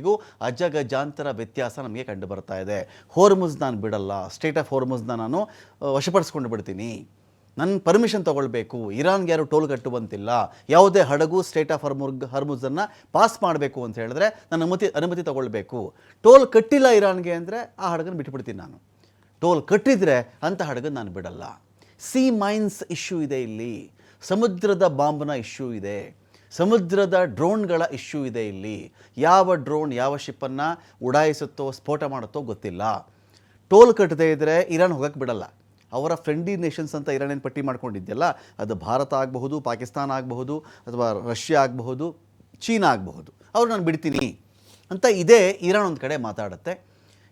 ಇಗೂ ಅಜಗಜಾಂತರ ವ್ಯತ್ಯಾಸ ನಮಗೆ ಕಂಡು ಬರ್ತಾ ಇದೆ. ಹೋರ್ಮುಜ್ ನಾನು ಬಿಡಲ್ಲ, ಸ್ಟೇಟ್ ಆಫ್ ಹೋರ್ಮುಜ್ನ ನಾನು ವಶಪಡಿಸ್ಕೊಂಡು ಬಿಡ್ತೀನಿ, ನನ್ನ ಪರ್ಮಿಷನ್ ತೊಗೊಳ್ಬೇಕು, ಇರಾನ್ಗೆ ಯಾರು ಟೋಲ್ ಕಟ್ಟುವಂತಿಲ್ಲ, ಯಾವುದೇ ಹಡಗು ಸ್ಟೇಟ್ ಆಫ್ ಹರ್ಮುಜನ್ನು ಪಾಸ್ ಮಾಡಬೇಕು ಅಂತ ಹೇಳಿದ್ರೆ ನಾನು ಅನುಮತಿ ತೊಗೊಳ್ಬೇಕು. ಟೋಲ್ ಕಟ್ಟಿಲ್ಲ ಇರಾನ್ಗೆ ಅಂದರೆ ಆ ಹಡಗನ್ನು ಬಿಟ್ಟುಬಿಡ್ತೀನಿ ನಾನು. ಟೋಲ್ ಕಟ್ಟಿದರೆ ಅಂಥ ಹಡಗನ್ನು ನಾನು ಬಿಡಲ್ಲ. ಸಿ ಮೈನ್ಸ್ ಇಶ್ಯೂ ಇದೆ, ಇಲ್ಲಿ ಸಮುದ್ರದ ಬಾಂಬ್ನ ಇಶ್ಯೂ ಇದೆ, ಸಮುದ್ರದ ಡ್ರೋನ್ಗಳ ಇಶ್ಯೂ ಇದೆ. ಇಲ್ಲಿ ಯಾವ ಡ್ರೋನ್ ಯಾವ ಶಿಪ್ಪನ್ನು ಉಡಾಯಿಸುತ್ತೋ ಸ್ಫೋಟ ಮಾಡುತ್ತೋ ಗೊತ್ತಿಲ್ಲ. ಟೋಲ್ ಕಟ್ಟದೇ ಇದ್ದರೆ ಇರಾನ್ ಹೋಗಕ್ಕೆ ಬಿಡಲ್ಲ. ಅವರ ಫ್ರೆಂಡ್ಲಿ ನೇಷನ್ಸ್ ಅಂತ ಇರಾನ್ ಏನು ಪಟ್ಟಿ ಮಾಡ್ಕೊಂಡಿದ್ದೆಲ್ಲ, ಅದು ಭಾರತ ಆಗಬಹುದು, ಪಾಕಿಸ್ತಾನ ಆಗಬಹುದು, ಅಥವಾ ರಷ್ಯಾ ಆಗಬಹುದು, ಚೀನಾ ಆಗಬಹುದು, ಅವ್ರು ನಾನು ಬಿಡ್ತೀನಿ ಅಂತ ಇದೇ ಇರಾನ್ ಒಂದು ಕಡೆ ಮಾತಾಡುತ್ತೆ.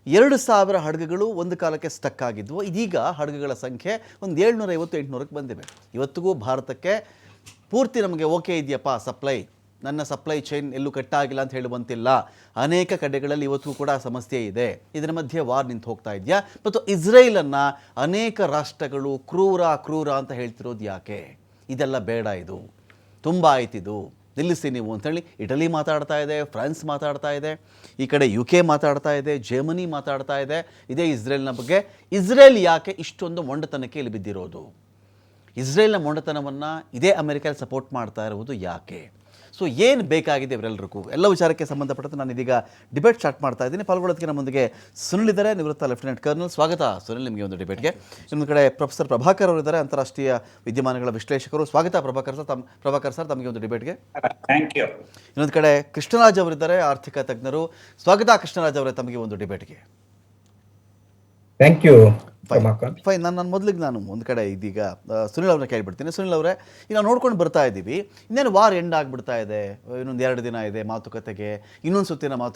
2000 ಹಡಗುಗಳು ಒಂದು ಕಾಲಕ್ಕೆ ಸ್ಟಕ್ ಆಗಿದ್ವು. ಇದೀಗ ಹಡಗುಗಳ ಸಂಖ್ಯೆ ಒಂದು 750-800ಕ್ಕೆ ಬಂದಿವೆ. ಇವತ್ತಿಗೂ ಭಾರತಕ್ಕೆ ಪೂರ್ತಿ ನಮಗೆ ಓಕೆ ಇದೆಯಪ್ಪ ಸಪ್ಲೈ, ನನ್ನ ಸಪ್ಲೈ ಚೈನ್ ಎಲ್ಲೂ ಕಟ್ಟಾಗಿಲ್ಲ ಅಂತ ಹೇಳುವಂತಿಲ್ಲ. ಅನೇಕ ಕಡೆಗಳಲ್ಲಿ ಇವತ್ತಿಗೂ ಕೂಡ ಸಮಸ್ಯೆ ಇದೆ. ಇದರ ಮಧ್ಯೆ ವಾರ್ ನಿಂತು ಹೋಗ್ತಾ ಇದೆಯಾ? ಮತ್ತು ಇಸ್ರೇಲನ್ನು ಅನೇಕ ರಾಷ್ಟ್ರಗಳು ಕ್ರೂರ ಅಂತ ಹೇಳ್ತಿರೋದು ಯಾಕೆ? ಇದೆಲ್ಲ ಬೇಡ, ಇದು ತುಂಬ ಆಯ್ತಿದು, ನಿಲ್ಲಿಸಿ ನೀವು ಅಂತೇಳಿ ಇಟಲಿ ಮಾತಾಡ್ತಾ ಇದೆ, ಫ್ರಾನ್ಸ್ ಮಾತಾಡ್ತಾ ಇದೆ, ಈ ಕಡೆ UK ಮಾತಾಡ್ತಾ ಇದೆ, ಜರ್ಮನಿ ಮಾತಾಡ್ತಾ ಇದೆ ಇದೇ ಇಸ್ರೇಲ್ನ ಬಗ್ಗೆ. ಇಸ್ರೇಲ್ ಯಾಕೆ ಇಷ್ಟೊಂದು ಮೊಂಡತನಕ್ಕೆ ಇಲ್ಲಿ ಬಿದ್ದಿರೋದು? ಇಸ್ರೇಲ್ನ ಮೊಂಡತನವನ್ನು ಇದೇ ಅಮೆರಿಕಲ್ಲಿ ಸಪೋರ್ಟ್ ಮಾಡ್ತಾ ಇರುವುದು ಯಾಕೆ? ಸೊ ಏನು ಬೇಕಾಗಿದೆ ಇವರೆಲ್ಲರಿಗೂ? ಎಲ್ಲ ವಿಚಾರಕ್ಕೆ ಸಂಬಂಧಪಟ್ಟಂತೆ ನಾನು ಇದೀಗ ಡಿಬೇಟ್ ಸ್ಟಾರ್ಟ್ ಮಾಡ್ತಾ ಇದ್ದೀನಿ. ಪಾಲ್ಗೊಳ್ಳೋದಕ್ಕೆ ನಮ್ಮೊಂದಿಗೆ ಸುನಿಲ್ ಇದ್ದಾರೆ, ನಿವೃತ್ತ ಲೆಫ್ಟಿನೆಂಟ್ ಕರ್ನಲ್. ಸ್ವಾಗತ ಸುನಿಲ್ ನಿಮಗೆ ಒಂದು ಡಿಬೇಟ್ಗೆ. ಇನ್ನೊಂದು ಕಡೆ ಪ್ರೊಫೆಸರ್ ಪ್ರಭಾಕರ್ ಅವರು ಇದ್ದಾರೆ, ಅಂತಾರಾಷ್ಟ್ರೀಯ ವಿದ್ಯಮಾನಗಳ ವಿಶ್ಲೇಷಕರು. ಸ್ವಾಗತ ಪ್ರಭಾಕರ್ ಸರ್ ತಮಗೆ ಒಂದು ಡಿಬೇಟ್ಗೆ. Thank you. ಇನ್ನೊಂದು ಕಡೆ ಕೃಷ್ಣರಾಜ್ ಅವರಿದ್ದಾರೆ, ಆರ್ಥಿಕ ತಜ್ಞರು. ಸ್ವಾಗತ ಕೃಷ್ಣರಾಜ್ ಅವರೇ ತಮಗೆ ಒಂದು ಡಿಬೇಟ್ಗೆ. Thank you. ಫೈನ್. ನಾನು ಮೊದಲಿಗೆ ಒಂದು ಕಡೆ ಇದೀಗ ಸುನಿಲ್ ಅವ್ರನ್ನ ಕೇಳಿಬಿಡ್ತೀನಿ. ಸುನಿಲ್ ಅವರೇ, ಈಗ ನಾವು ನೋಡ್ಕೊಂಡು ಬರ್ತಾ ಇದ್ದೀವಿ, ಇನ್ನೇನು ವಾರ್ ಎಂಡ್ ಆಗಿಬಿಡ್ತಾ ಇದೆ, ಇನ್ನೊಂದು 2 ದಿನ ಇದೆ ಮಾತುಕತೆಗೆ, ಇನ್ನೊಂದು ಸುತ್ತಿನ ಮಾತುಕತೆ